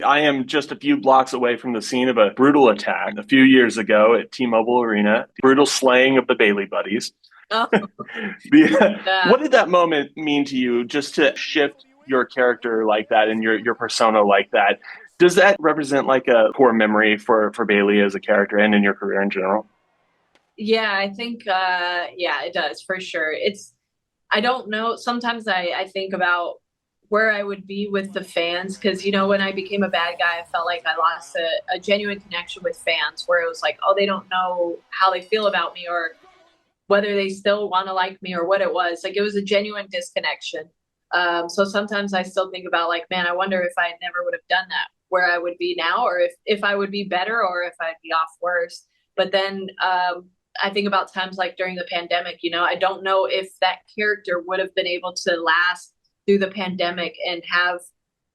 I am just a few blocks away from the scene of a brutal attack a few years ago at T-Mobile Arena, brutal slaying of the Bayley Buddies. Oh, yeah. What did that moment mean to you just to shift your character like that and your persona like that? Does that represent like a core memory for Bayley as a character and in your career in general? Yeah, I think yeah, it does for sure. I don't know. Sometimes I think about where I would be with the fans because when I became a bad guy, I felt like I lost a genuine connection with fans where it was like, oh, they don't know how they feel about me or whether they still want to like me or what it was. Like it was a genuine disconnection. So sometimes I still think about like, man, I wonder if I never would have done that, where I would be now, or if I would be better, or if I'd be off worse. But then I think about times like during the pandemic. I don't know if that character would have been able to last through the pandemic and have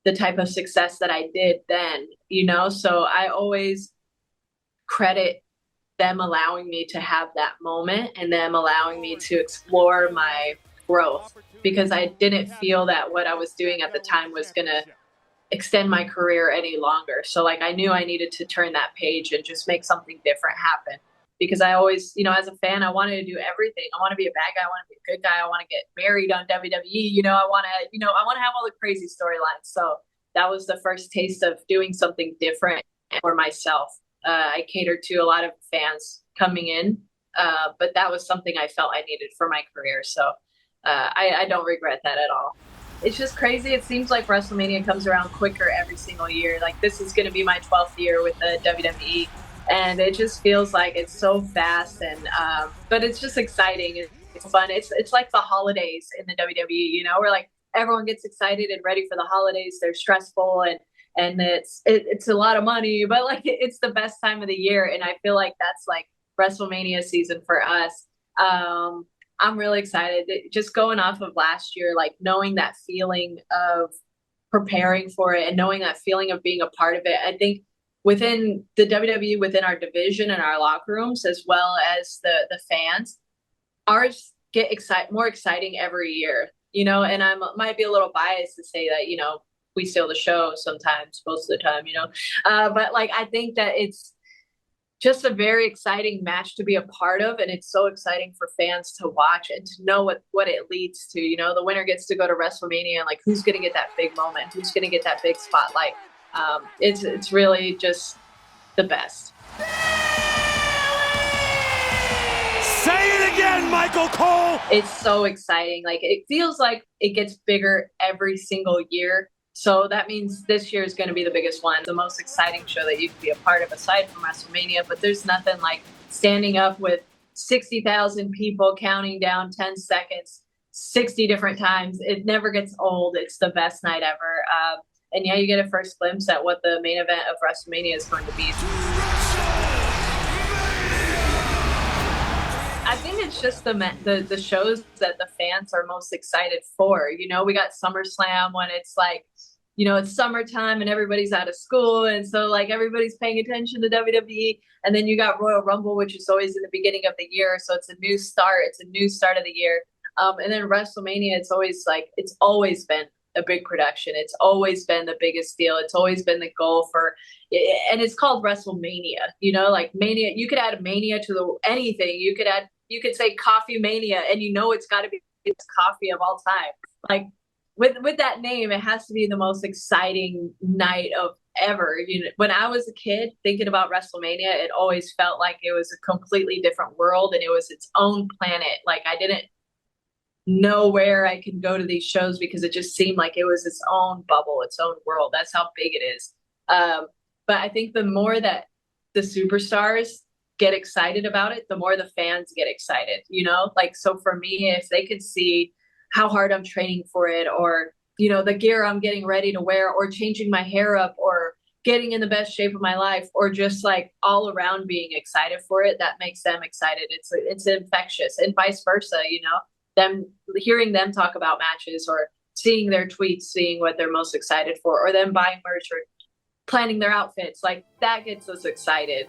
the type of success that I did then. So I always credit them allowing me to have that moment and them allowing me to explore my growth because I didn't feel that what I was doing at the time was going to extend my career any longer. So like I knew I needed to turn that page and just make something different happen because I always, as a fan, I wanted to do everything. I want to be a bad guy. I want to be a good guy. I want to get married on WWE. I want to have all the crazy storylines. So that was the first taste of doing something different for myself. I catered to a lot of fans coming in, but that was something I felt I needed for my career. So I don't regret that at all. It's just crazy. It seems like WrestleMania comes around quicker every single year. Like this is going to be my 12th year with the WWE, and it just feels like it's so fast. And but it's just exciting. It's fun. It's like the holidays in the WWE. Where like everyone gets excited and ready for the holidays. They're stressful and it's a lot of money, but like it's the best time of the year, and I feel like that's like WrestleMania season for us. I'm really excited. Just going off of last year, like knowing that feeling of preparing for it and knowing that feeling of being a part of it. I think within the WWE, within our division and our locker rooms, as well as the fans, ours get more exciting every year. And I might be a little biased to say that we steal the show sometimes, most of the time. But like I think that it's just a very exciting match to be a part of, and it's so exciting for fans to watch and to know what it leads to. The winner gets to go to WrestleMania, and like who's going to get that big moment, who's going to get that big spotlight. It's really just the best. Say it again, Michael Cole. It's so exciting. Like it feels like it gets bigger every single year. So that means this year is going to be the biggest one, the most exciting show that you can be a part of aside from WrestleMania. But there's nothing like standing up with 60,000 people counting down 10 seconds, 60 different times. It never gets old. It's the best night ever. And yeah, you get a first glimpse at what the main event of WrestleMania is going to be. I think it's just the shows that the fans are most excited for. We got SummerSlam when it's like, it's summertime and everybody's out of school. And so like everybody's paying attention to WWE. And then you got Royal Rumble, which is always in the beginning of the year. So it's a new start. It's a new start of the year. And then WrestleMania, it's always been a big production. It's always been the biggest deal. It's always been the goal and it's called WrestleMania, like Mania. You could add Mania to anything. You could say Coffee Mania, and it's got to be the coffee of all time. Like with that name, it has to be the most exciting night of ever. When I was a kid thinking about WrestleMania, it always felt like it was a completely different world and it was its own planet. Like I didn't know where I could go to these shows because it just seemed like it was its own bubble, its own world. That's how big it is. But I think the more that the superstars get excited about it, the more the fans get excited, like, so for me, if they could see how hard I'm training for it, or, the gear I'm getting ready to wear, or changing my hair up, or getting in the best shape of my life, or just like all around being excited for it, that makes them excited. It's infectious, and vice versa, them hearing them talk about matches or seeing their tweets, seeing what they're most excited for, or them buying merch or planning their outfits, like that gets us excited.